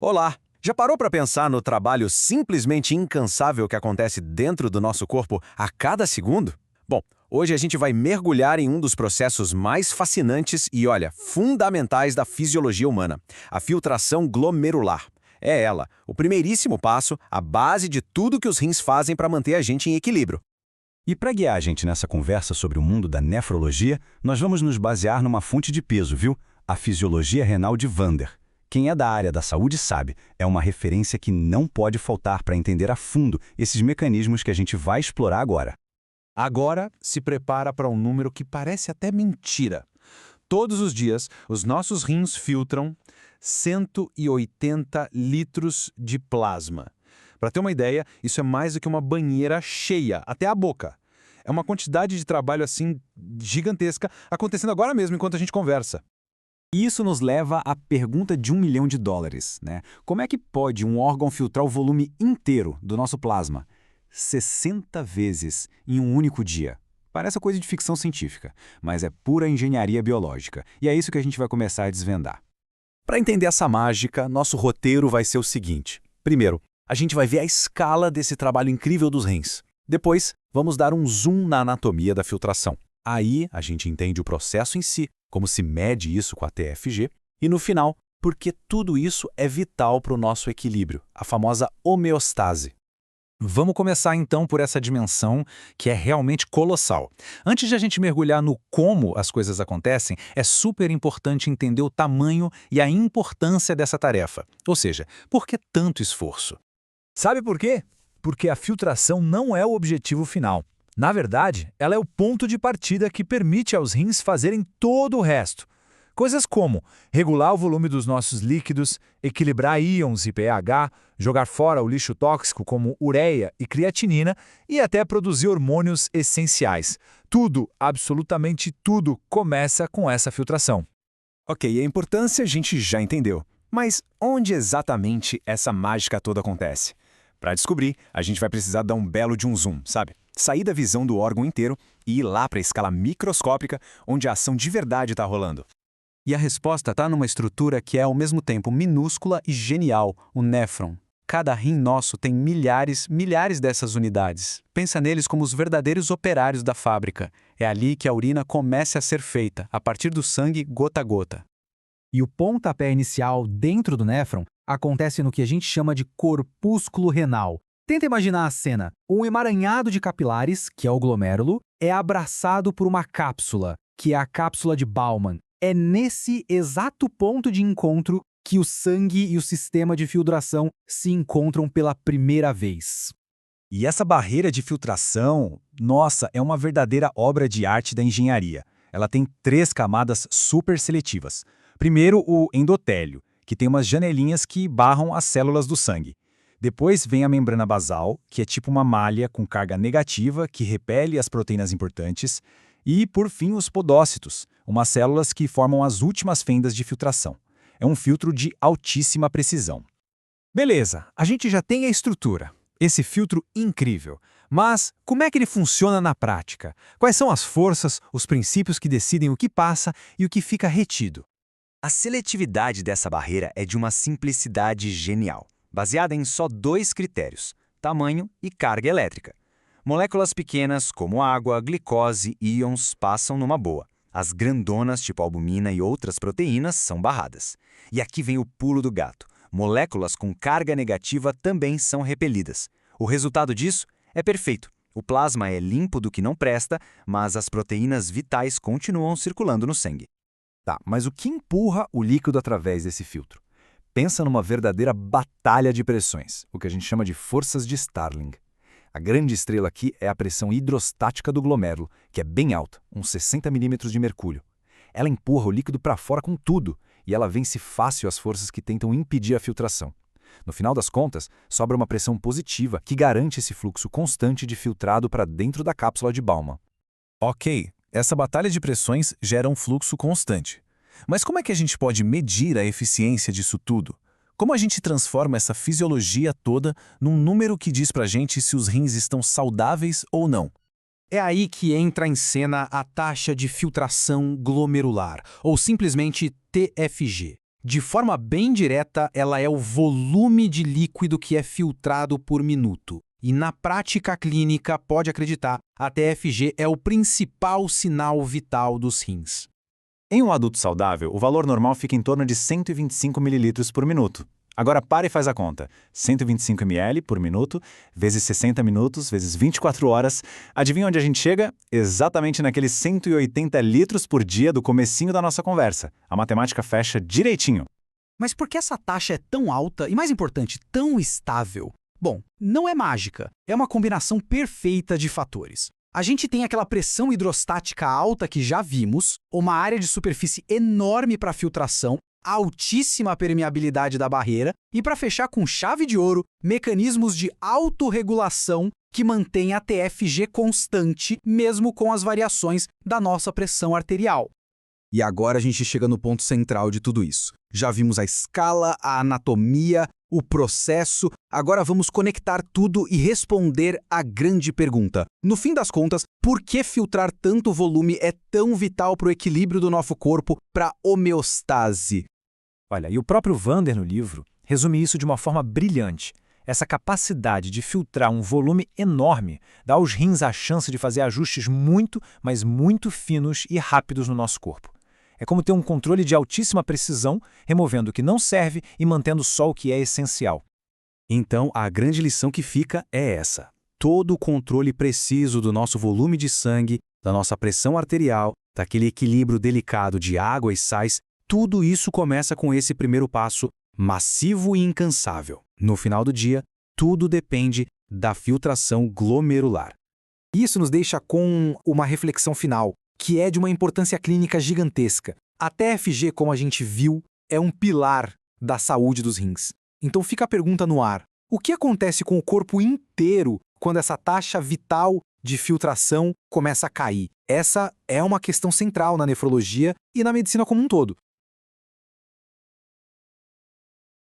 Olá! Já parou para pensar no trabalho simplesmente incansável que acontece dentro do nosso corpo a cada segundo? Bom, hoje a gente vai mergulhar em um dos processos mais fascinantes e, olha, fundamentais da fisiologia humana, a filtração glomerular. É ela, o primeiríssimo passo, a base de tudo que os rins fazem para manter a gente em equilíbrio. E para guiar a gente nessa conversa sobre o mundo da nefrologia, nós vamos nos basear numa fonte de peso, viu? A fisiologia renal de Vander. Quem é da área da saúde sabe, é uma referência que não pode faltar para entender a fundo esses mecanismos que a gente vai explorar agora. Agora, se prepara para um número que parece até mentira. Todos os dias, os nossos rins filtram 180 litros de plasma. Para ter uma ideia, isso é mais do que uma banheira cheia, até a boca. É uma quantidade de trabalho assim gigantesca acontecendo agora mesmo enquanto a gente conversa. E isso nos leva à pergunta de US$ 1 milhão, né? Como é que pode um órgão filtrar o volume inteiro do nosso plasma? 60 vezes em um único dia. Parece coisa de ficção científica, mas é pura engenharia biológica. E é isso que a gente vai começar a desvendar. Para entender essa mágica, nosso roteiro vai ser o seguinte. Primeiro, a gente vai ver a escala desse trabalho incrível dos rins. Depois, vamos dar um zoom na anatomia da filtração. Aí, a gente entende o processo em si, como se mede isso com a TFG, e no final, porque tudo isso é vital para o nosso equilíbrio, a famosa homeostase. Vamos começar então por essa dimensão que é realmente colossal. Antes de a gente mergulhar no como as coisas acontecem, é super importante entender o tamanho e a importância dessa tarefa. Ou seja, por que tanto esforço? Sabe por quê? Porque a filtração não é o objetivo final. Na verdade, ela é o ponto de partida que permite aos rins fazerem todo o resto. Coisas como regular o volume dos nossos líquidos, equilibrar íons e pH, jogar fora o lixo tóxico como ureia e creatinina e até produzir hormônios essenciais. Tudo, absolutamente tudo, começa com essa filtração. Ok, a importância a gente já entendeu. Mas onde exatamente essa mágica toda acontece? Para descobrir, a gente vai precisar dar um belo de um zoom, sabe? Sair da visão do órgão inteiro e ir lá para a escala microscópica, onde a ação de verdade está rolando. E a resposta está numa estrutura que é ao mesmo tempo minúscula e genial, o néfron. Cada rim nosso tem milhares dessas unidades. Pensa neles como os verdadeiros operários da fábrica. É ali que a urina começa a ser feita, a partir do sangue gota a gota. E o pontapé inicial dentro do néfron acontece no que a gente chama de corpúsculo renal. Tenta imaginar a cena. Um emaranhado de capilares, que é o glomérulo, é abraçado por uma cápsula, que é a cápsula de Bowman. É nesse exato ponto de encontro que o sangue e o sistema de filtração se encontram pela primeira vez. E essa barreira de filtração, nossa, é uma verdadeira obra de arte da engenharia. Ela tem 3 camadas super seletivas. Primeiro, o endotélio, que tem umas janelinhas que barram as células do sangue. Depois vem a membrana basal, que é tipo uma malha com carga negativa que repele as proteínas importantes. E, por fim, os podócitos, umas células que formam as últimas fendas de filtração. É um filtro de altíssima precisão. Beleza, a gente já tem a estrutura, esse filtro incrível. Mas como é que ele funciona na prática? Quais são as forças, os princípios que decidem o que passa e o que fica retido? A seletividade dessa barreira é de uma simplicidade genial, baseada em só 2 critérios: tamanho e carga elétrica. Moléculas pequenas, como água, glicose e íons, passam numa boa. As grandonas, tipo albumina e outras proteínas, são barradas. E aqui vem o pulo do gato. Moléculas com carga negativa também são repelidas. O resultado disso é perfeito. O plasma é limpo do que não presta, mas as proteínas vitais continuam circulando no sangue. Tá, mas o que empurra o líquido através desse filtro? Pensa numa verdadeira batalha de pressões, o que a gente chama de forças de Starling. A grande estrela aqui é a pressão hidrostática do glomérulo, que é bem alta, uns 60 milímetros de mercúrio. Ela empurra o líquido para fora com tudo, e ela vence fácil as forças que tentam impedir a filtração. No final das contas, sobra uma pressão positiva que garante esse fluxo constante de filtrado para dentro da cápsula de Bowman. Ok, essa batalha de pressões gera um fluxo constante. Mas como é que a gente pode medir a eficiência disso tudo? Como a gente transforma essa fisiologia toda num número que diz pra gente se os rins estão saudáveis ou não? É aí que entra em cena a taxa de filtração glomerular, ou simplesmente TFG. De forma bem direta, ela é o volume de líquido que é filtrado por minuto. E na prática clínica, pode acreditar, a TFG é o principal sinal vital dos rins. Em um adulto saudável, o valor normal fica em torno de 125 ml por minuto. Agora para e faz a conta. 125 ml por minuto, vezes 60 minutos, vezes 24 horas. Adivinha onde a gente chega? Exatamente naqueles 180 litros por dia do comecinho da nossa conversa. A matemática fecha direitinho. Mas por que essa taxa é tão alta e, mais importante, tão estável? Bom, não é mágica, é uma combinação perfeita de fatores. A gente tem aquela pressão hidrostática alta que já vimos, uma área de superfície enorme para filtração, altíssima permeabilidade da barreira e, para fechar com chave de ouro, mecanismos de autorregulação que mantêm a TFG constante, mesmo com as variações da nossa pressão arterial. E agora a gente chega no ponto central de tudo isso. Já vimos a escala, a anatomia, o processo, agora vamos conectar tudo e responder à grande pergunta. No fim das contas, por que filtrar tanto volume é tão vital para o equilíbrio do nosso corpo, para a homeostase? Olha, e o próprio Vander no livro resume isso de uma forma brilhante. Essa capacidade de filtrar um volume enorme dá aos rins a chance de fazer ajustes muito, mas muito finos e rápidos no nosso corpo. É como ter um controle de altíssima precisão, removendo o que não serve e mantendo só o que é essencial. Então, a grande lição que fica é essa. Todo o controle preciso do nosso volume de sangue, da nossa pressão arterial, daquele equilíbrio delicado de água e sais, tudo isso começa com esse primeiro passo massivo e incansável. No final do dia, tudo depende da filtração glomerular. Isso nos deixa com uma reflexão final, que é de uma importância clínica gigantesca. A TFG, como a gente viu, é um pilar da saúde dos rins. Então fica a pergunta no ar: o que acontece com o corpo inteiro quando essa taxa vital de filtração começa a cair? Essa é uma questão central na nefrologia e na medicina como um todo.